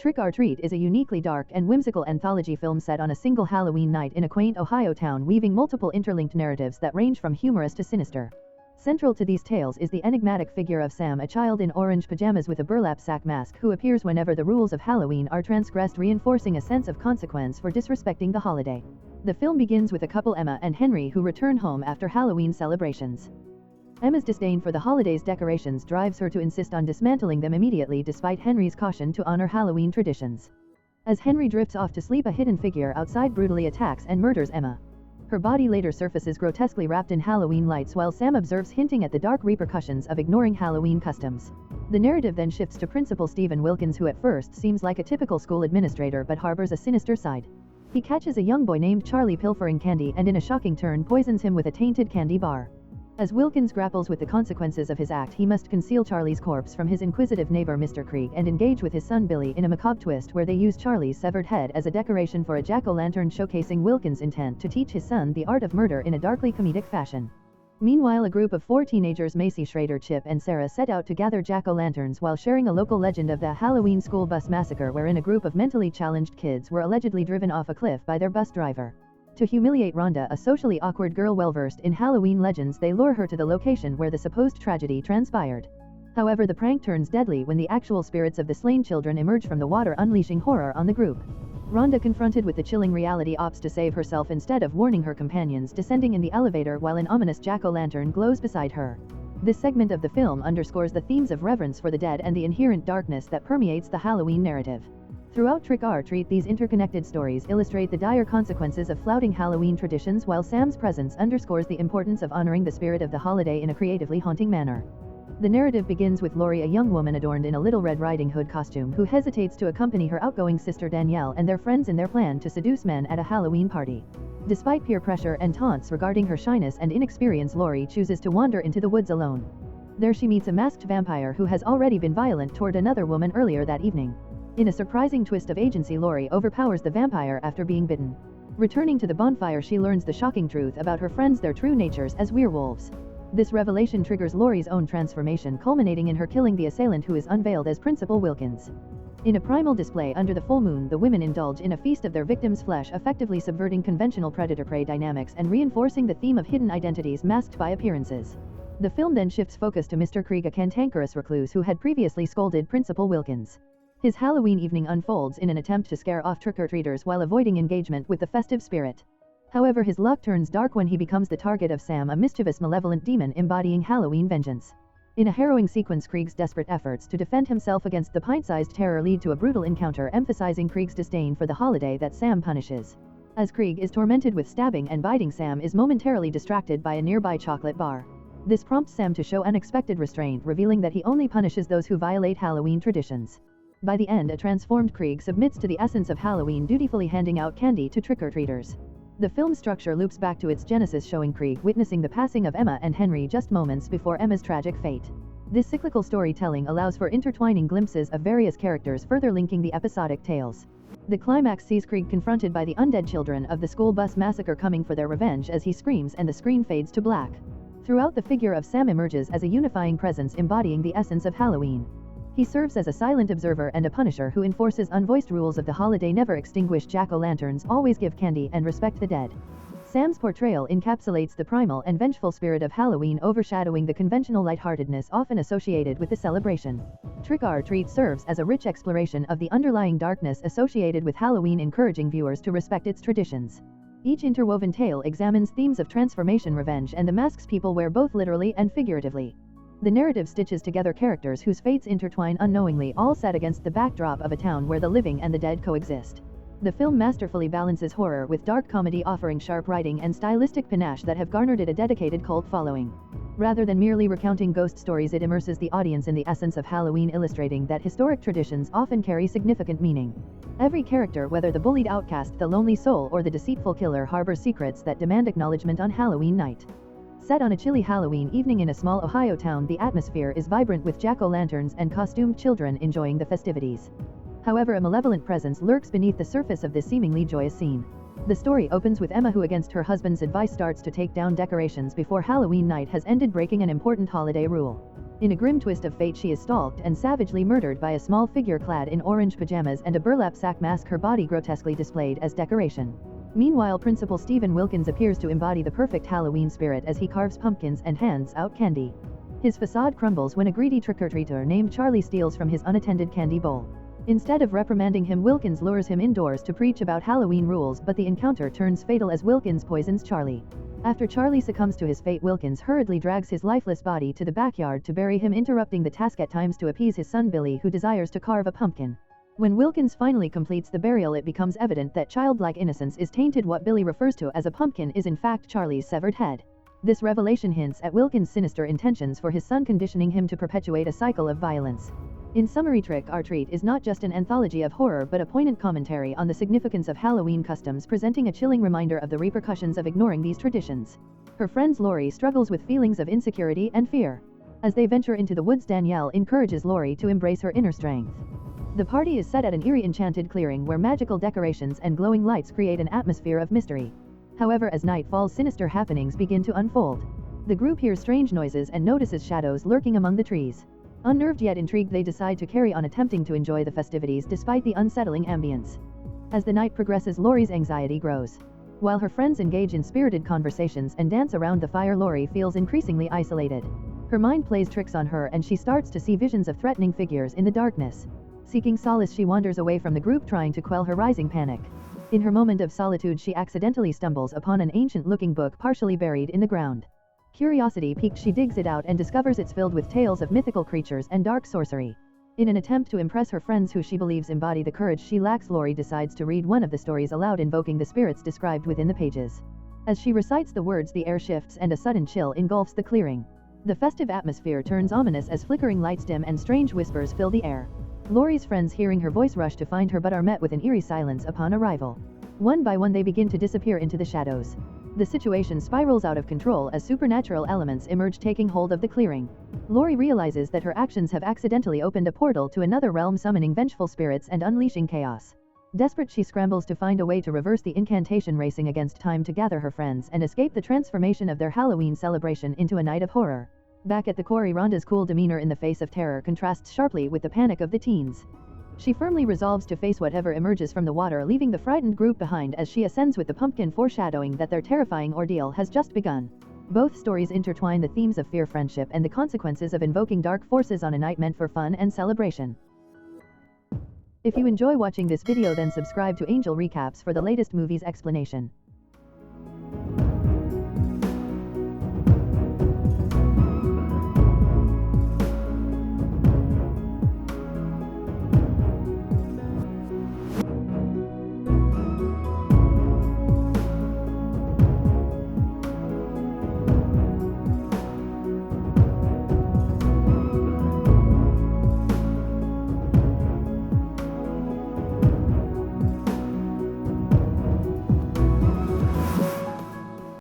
Trick or Treat is a uniquely dark and whimsical anthology film set on a single Halloween night in a quaint Ohio town, weaving multiple interlinked narratives that range from humorous to sinister. Central to these tales is the enigmatic figure of Sam, a child in orange pajamas with a burlap sack mask who appears whenever the rules of Halloween are transgressed, reinforcing a sense of consequence for disrespecting the holiday. The film begins with a couple, Emma and Henry, who return home after Halloween celebrations. Emma's disdain for the holiday's decorations drives her to insist on dismantling them immediately, despite Henry's caution to honor Halloween traditions. As Henry drifts off to sleep, a hidden figure outside brutally attacks and murders Emma. Her body later surfaces grotesquely wrapped in Halloween lights, while Sam observes, hinting at the dark repercussions of ignoring Halloween customs. The narrative then shifts to Principal Stephen Wilkins, who at first seems like a typical school administrator but harbors a sinister side. He catches a young boy named Charlie pilfering candy and, in a shocking turn, poisons him with a tainted candy bar. As Wilkins grapples with the consequences of his act, he must conceal Charlie's corpse from his inquisitive neighbor Mr. Creak and engage with his son Billy in a macabre twist where they use Charlie's severed head as a decoration for a jack-o'-lantern, showcasing Wilkins' intent to teach his son the art of murder in a darkly comedic fashion. Meanwhile, a group of 4 teenagers, Macy, Schrader, Chip, and Sarah, set out to gather jack-o'-lanterns while sharing a local legend of the Halloween school bus massacre, wherein a group of mentally challenged kids were allegedly driven off a cliff by their bus driver. To humiliate Rhonda, a socially awkward girl well-versed in Halloween legends, they lure her to the location where the supposed tragedy transpired. However, the prank turns deadly when the actual spirits of the slain children emerge from the water, unleashing horror on the group. Rhonda, confronted with the chilling reality, opts to save herself instead of warning her companions, descending in the elevator while an ominous jack-o'-lantern glows beside her. This segment of the film underscores the themes of reverence for the dead and the inherent darkness that permeates the Halloween narrative. Throughout Trick or Treat, these interconnected stories illustrate the dire consequences of flouting Halloween traditions, while Sam's presence underscores the importance of honoring the spirit of the holiday in a creatively haunting manner. The narrative begins with Lori, a young woman adorned in a Little Red Riding Hood costume, who hesitates to accompany her outgoing sister Danielle and their friends in their plan to seduce men at a Halloween party. Despite peer pressure and taunts regarding her shyness and inexperience, Lori chooses to wander into the woods alone. There she meets a masked vampire who has already been violent toward another woman earlier that evening. In a surprising twist of agency, Lori overpowers the vampire after being bitten. Returning to the bonfire, she learns the shocking truth about her friends, their true natures as werewolves. This revelation triggers Lori's own transformation, culminating in her killing the assailant, who is unveiled as Principal Wilkins. In a primal display under the full moon, the women indulge in a feast of their victims' flesh, effectively subverting conventional predator-prey dynamics and reinforcing the theme of hidden identities masked by appearances. The film then shifts focus to Mr. Creak, a cantankerous recluse who had previously scolded Principal Wilkins. His Halloween evening unfolds in an attempt to scare off trick-or-treaters while avoiding engagement with the festive spirit. However, his luck turns dark when he becomes the target of Sam, a mischievous, malevolent demon embodying Halloween vengeance. In a harrowing sequence, Creak's desperate efforts to defend himself against the pint-sized terror lead to a brutal encounter, emphasizing Creak's disdain for the holiday that Sam punishes. As Creak is tormented with stabbing and biting, Sam is momentarily distracted by a nearby chocolate bar. This prompts Sam to show unexpected restraint, revealing that he only punishes those who violate Halloween traditions. By the end, a transformed Creak submits to the essence of Halloween, dutifully handing out candy to trick-or-treaters. The film's structure loops back to its genesis, showing Creak witnessing the passing of Emma and Henry just moments before Emma's tragic fate. This cyclical storytelling allows for intertwining glimpses of various characters, further linking the episodic tales. The climax sees Creak confronted by the undead children of the school bus massacre, coming for their revenge as he screams and the screen fades to black. Throughout, the figure of Sam emerges as a unifying presence, embodying the essence of Halloween. He serves as a silent observer and a punisher who enforces unvoiced rules of the holiday: never extinguish jack-o'-lanterns, always give candy, and respect the dead. Sam's portrayal encapsulates the primal and vengeful spirit of Halloween, overshadowing the conventional lightheartedness often associated with the celebration. Trick or Treat serves as a rich exploration of the underlying darkness associated with Halloween, encouraging viewers to respect its traditions. Each interwoven tale examines themes of transformation, revenge, and the masks people wear, both literally and figuratively. The narrative stitches together characters whose fates intertwine unknowingly, all set against the backdrop of a town where the living and the dead coexist. The film masterfully balances horror with dark comedy, offering sharp writing and stylistic panache that have garnered it a dedicated cult following. Rather than merely recounting ghost stories, it immerses the audience in the essence of Halloween, illustrating that historic traditions often carry significant meaning. Every character, whether the bullied outcast, the lonely soul, or the deceitful killer, harbors secrets that demand acknowledgement on Halloween night. Set on a chilly Halloween evening in a small Ohio town, the atmosphere is vibrant with jack-o'-lanterns and costumed children enjoying the festivities. However, a malevolent presence lurks beneath the surface of this seemingly joyous scene. The story opens with Emma, who against her husband's advice starts to take down decorations before Halloween night has ended, breaking an important holiday rule. In a grim twist of fate, she is stalked and savagely murdered by a small figure clad in orange pajamas and a burlap sack mask, her body grotesquely displayed as decoration. Meanwhile, Principal Stephen Wilkins appears to embody the perfect Halloween spirit as he carves pumpkins and hands out candy. His facade crumbles when a greedy trick-or-treater named Charlie steals from his unattended candy bowl. Instead of reprimanding him, Wilkins lures him indoors to preach about Halloween rules, but the encounter turns fatal as Wilkins poisons Charlie. After Charlie succumbs to his fate, Wilkins hurriedly drags his lifeless body to the backyard to bury him, interrupting the task at times to appease his son Billy, who desires to carve a pumpkin. When Wilkins finally completes the burial, it becomes evident that childlike innocence is tainted. What Billy refers to as a pumpkin is in fact Charlie's severed head. This revelation hints at Wilkins' sinister intentions for his son, conditioning him to perpetuate a cycle of violence. In summary, Trick or Treat is not just an anthology of horror but a poignant commentary on the significance of Halloween customs, presenting a chilling reminder of the repercussions of ignoring these traditions. Her friend Lori struggles with feelings of insecurity and fear. As they venture into the woods, Danielle encourages Lori to embrace her inner strength. The party is set at an eerie enchanted clearing where magical decorations and glowing lights create an atmosphere of mystery. However, as night falls, sinister happenings begin to unfold. The group hears strange noises and notices shadows lurking among the trees. Unnerved yet intrigued, they decide to carry on, attempting to enjoy the festivities despite the unsettling ambience. As the night progresses, Lori's anxiety grows. While her friends engage in spirited conversations and dance around the fire, Lori feels increasingly isolated. Her mind plays tricks on her and she starts to see visions of threatening figures in the darkness. Seeking solace, she wanders away from the group, trying to quell her rising panic. In her moment of solitude, she accidentally stumbles upon an ancient-looking book partially buried in the ground. Curiosity piqued, she digs it out and discovers it's filled with tales of mythical creatures and dark sorcery. In an attempt to impress her friends, who she believes embody the courage she lacks, Lori decides to read one of the stories aloud, invoking the spirits described within the pages. As she recites the words, the air shifts and a sudden chill engulfs the clearing. The festive atmosphere turns ominous as flickering lights dim and strange whispers fill the air. Lori's friends, hearing her voice, rush to find her but are met with an eerie silence upon arrival. One by one, they begin to disappear into the shadows. The situation spirals out of control as supernatural elements emerge, taking hold of the clearing. Lori realizes that her actions have accidentally opened a portal to another realm, summoning vengeful spirits and unleashing chaos. Desperate, she scrambles to find a way to reverse the incantation, racing against time to gather her friends and escape the transformation of their Halloween celebration into a night of horror. Back at the quarry, Rhonda's cool demeanor in the face of terror contrasts sharply with the panic of the teens. She firmly resolves to face whatever emerges from the water, leaving the frightened group behind as she ascends with the pumpkin, foreshadowing that their terrifying ordeal has just begun. Both stories intertwine the themes of fear, friendship, and the consequences of invoking dark forces on a night meant for fun and celebration. If you enjoy watching this video, then subscribe to Angel Recaps for the latest movies explanation.